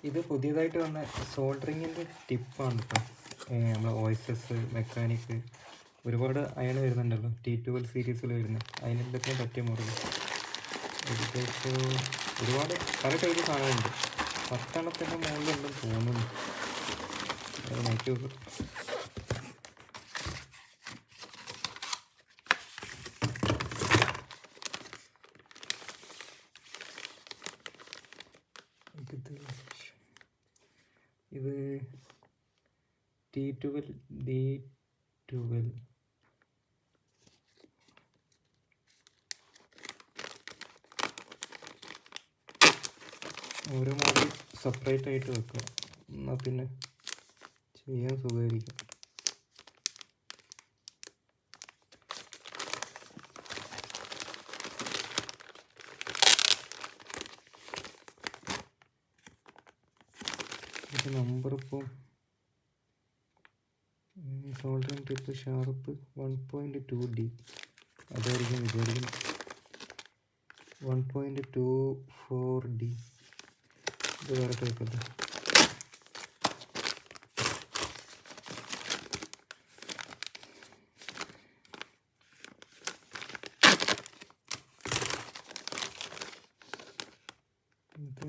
ഇത് പുതിയതായിട്ട് വന്ന സോൾഡറിങ്ങിൻ്റെ ടിപ്പാണ് ഇപ്പം. നമ്മൾ OSS മെക്കാനിക് ഒരുപാട് അയൺ വരുന്നുണ്ടല്ലോ, T12 സീരീസിൽ വരുന്നത്. അതിനെന്തൊക്കെ പറ്റിയ മോഡൽ ഏകദേശം ഒരുപാട് പല ടൈപ്പ് സാധനമുണ്ട്. 10 മുകളിലുണ്ടെന്ന് തോന്നുന്നു. അത് നോക്കി നോക്കും. ഇത് T12 D12 ഓരോ മോഡൽ സെപ്പറേറ്റ് ആയിട്ട് വെക്കുക, എന്നാൽ പിന്നെ ചെയ്യാൻ സുഖമായിരിക്കും. ഇത് നമ്പർ ഇപ്പോൾ സോൾഡറിങ് ടിപ്പ് ഷാർപ്പ് 1.2D അതായിരിക്കും വിചാരിക്കുന്നത്. 1.24D ഇത് വേറെ ടൈപ്പല്ലേ. ഇത്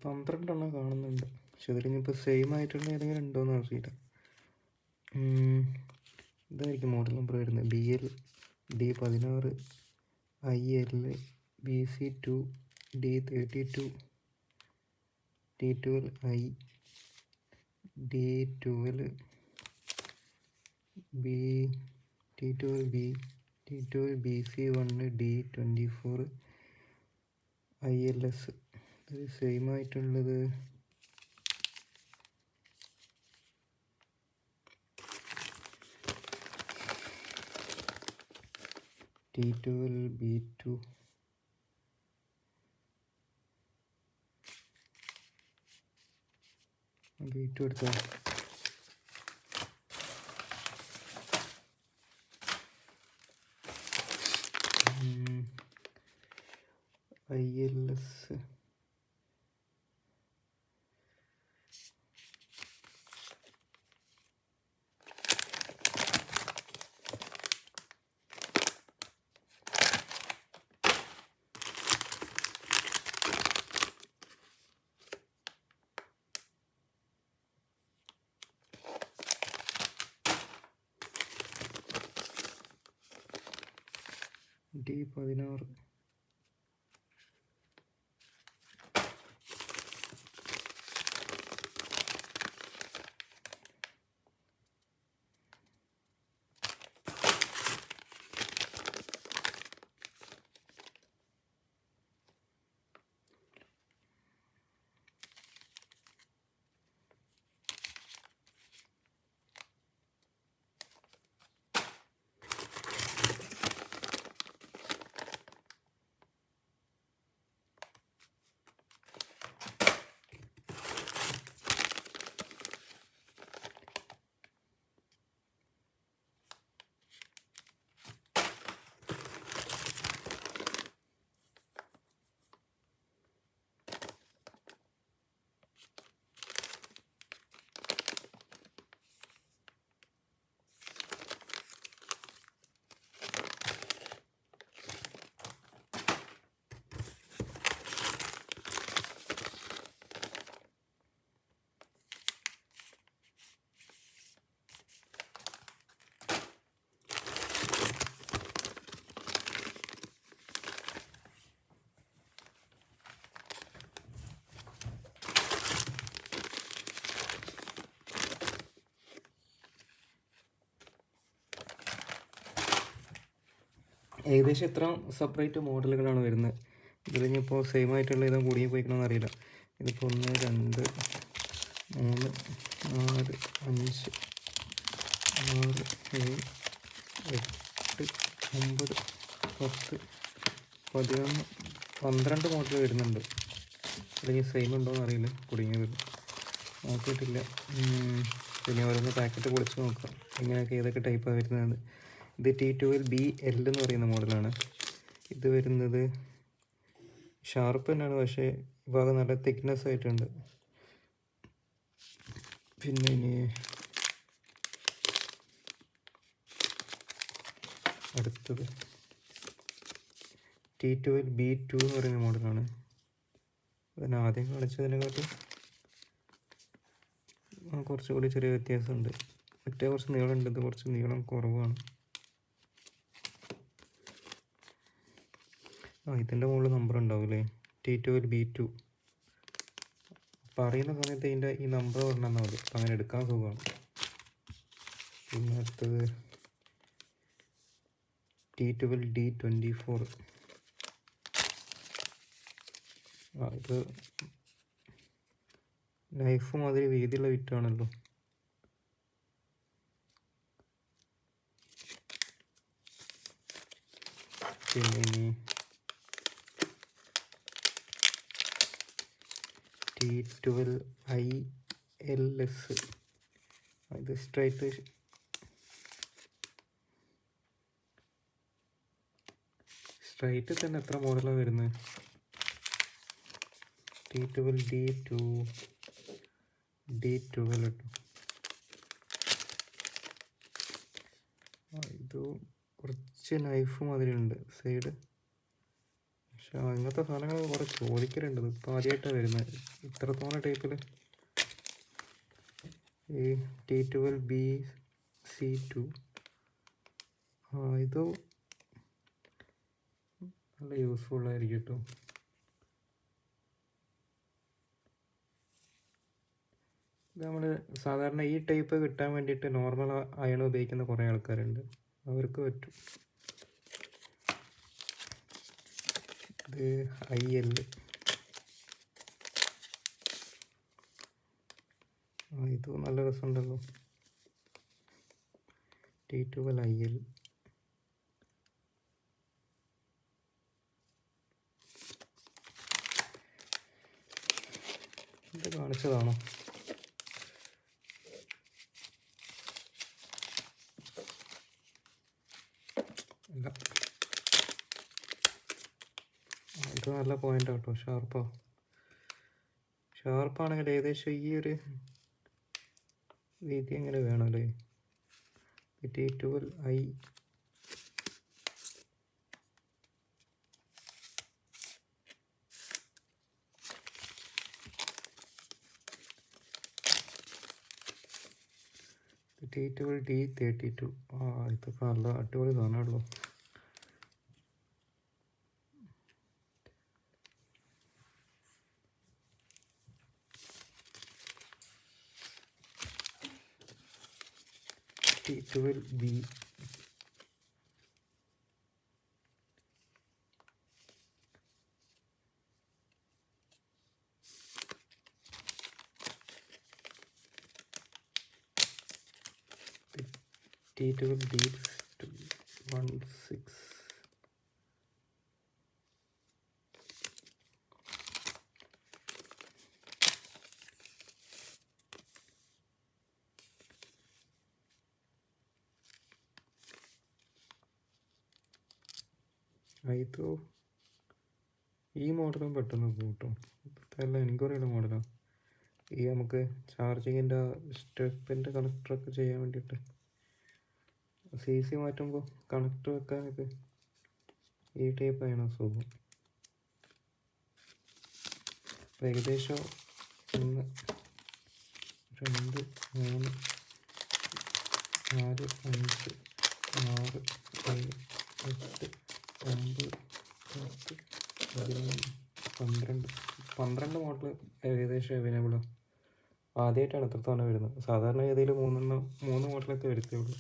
പന്ത്രണ്ടെണ്ണം കാണുന്നുണ്ട്, പക്ഷെ അതിലിപ്പോൾ സെയിം ആയിട്ടുള്ള ഏതെങ്കിലും ഉണ്ടോയെന്ന് അറിയില്ല. ഇതായിരിക്കും മോഡൽ നമ്പർ വരുന്നത്. BL D16 IL BC2 D32 T12I D12 B T12B T12 BC1 D24 ILS. ഇത് സെയിം ആയിട്ടുള്ളത് T12 B2 എടുത്തോ. ILS D16. ഏകദേശം എത്ര സെപ്പറേറ്റ് മോഡലുകളാണ് വരുന്നത്? ഇതിലിപ്പോൾ സെയിം ആയിട്ടുള്ള ഇതും കൂടിയും പോയിക്കണമെന്ന് അറിയില്ല. ഇതിപ്പോൾ 1 2 3 4 5 6 7 8 9 10 11 12 മോഡൽ വരുന്നുണ്ട്. അല്ലെങ്കിൽ സെയിം ഉണ്ടോയെന്ന് അറിയില്ല, കുടുങ്ങിയത് നോക്കിയിട്ടില്ല. പിന്നെ ഓരോന്ന് പാക്കറ്റ് പൊളിച്ച് നോക്കാം എങ്ങനെയൊക്കെ ഏതൊക്കെ ടൈപ്പാണ് വരുന്നത്. ഇത് T12BL എന്ന് പറയുന്ന മോഡലാണ്. ഇത് വരുന്നത് ഷാർപ്പ് തന്നെയാണ്, പക്ഷേ ഭാഗം നല്ല തിക്നെസ് ആയിട്ടുണ്ട്. പിന്നെ ഇനി അടുത്തത് T12B2 എന്ന് പറയുന്ന മോഡലാണ്. അതിന് ആദ്യം കാണിച്ചതിനെക്കാട്ടും കുറച്ചുകൂടി ചെറിയ വ്യത്യാസമുണ്ട്. മറ്റേ കുറച്ച് നീളമുണ്ട്, ഇത് കുറച്ച് നീളം കുറവാണ്. ഇതിൻ്റെ മുകളിൽ നമ്പർ ഉണ്ടാവില്ലേ, T12B2. അപ്പോൾ അറിയുന്ന സമയത്ത് ഇതിൻ്റെ ഈ നമ്പർ പറഞ്ഞാൽ മതി, അപ്പം അങ്ങനെ എടുക്കാൻ സുഖമാണ്. പിന്നെ അടുത്തത് T12D24. ഇത് നൈഫ് മാതിരി വീതിയുള്ള വിറ്റാണല്ലോ. പിന്നെ ഇനി T12ILS. ഇത് സ്ട്രൈറ്റ് തന്നെ എത്ര മോഡലാണ് വരുന്നത്? T12D2 D12 കേട്ടോ. ഇത് കുറച്ച് നൈഫ് മാതിരി ഉണ്ട് സൈഡ്, പക്ഷെ ഇങ്ങനത്തെ സാധനങ്ങൾ കുറേ ചോദിക്കലുണ്ട്. ഇപ്പോൾ ആദ്യമായിട്ടാണ് വരുന്നത് ഇത്രത്തോളം ടൈപ്പിൽ. ഈ T12BC2 ഇത് നല്ല യൂസ്ഫുള്ളായിരിക്കും കേട്ടോ. ഇത് നമ്മൾ സാധാരണ ഈ ടൈപ്പ് കിട്ടാൻ വേണ്ടിയിട്ട് നോർമൽ അയൺ ഉപയോഗിക്കുന്ന കുറേ ആൾക്കാരുണ്ട്, അവർക്ക് പറ്റും. ഇത് IL. ഇത് നല്ല രസമുണ്ടല്ലോ, T12IL. ഇത് കാണിച്ചതാണോ? അല്ല, ഇത് നല്ല പോയിന്റ് കേട്ടോ. ഷാർപ്പാണെങ്കിൽ ഏകദേശം ഈ ഒരു വീതി എങ്ങനെ വേണമല്ലേ. T12I. T12D32. ഇതൊക്കെ നല്ല അടിപൊളി സാധനമാണല്ലോ. T12B. T12 beats 216. ഇത് ഈ മോഡലും പെട്ടെന്ന് കൂട്ടും. ഇതല്ല എനിക്കറിയുള്ള മോഡലാണ്. ഈ നമുക്ക് ചാർജിങ്ങിൻ്റെ സ്റ്റെപ്പിൻ്റെ കണക്ടറൊക്കെ ചെയ്യാൻ വേണ്ടിയിട്ട് CC മാറ്റുമ്പോൾ കണക്ടർ വെക്കാനൊക്കെ ഈ ടൈപ്പാണ് സുഖം. ഏകദേശം 1 2 3 4 5 6 7 8 9 10 11 12 മോഡൽ ഏകദേശം അവൈലബിളാണ്. ആദ്യമായിട്ടാണ് ഇത്രത്തോനെ വരുന്നത്. സാധാരണ ഏതെങ്കിലും 3 മോഡലൊക്കെ വരുത്തുള്ളൂ.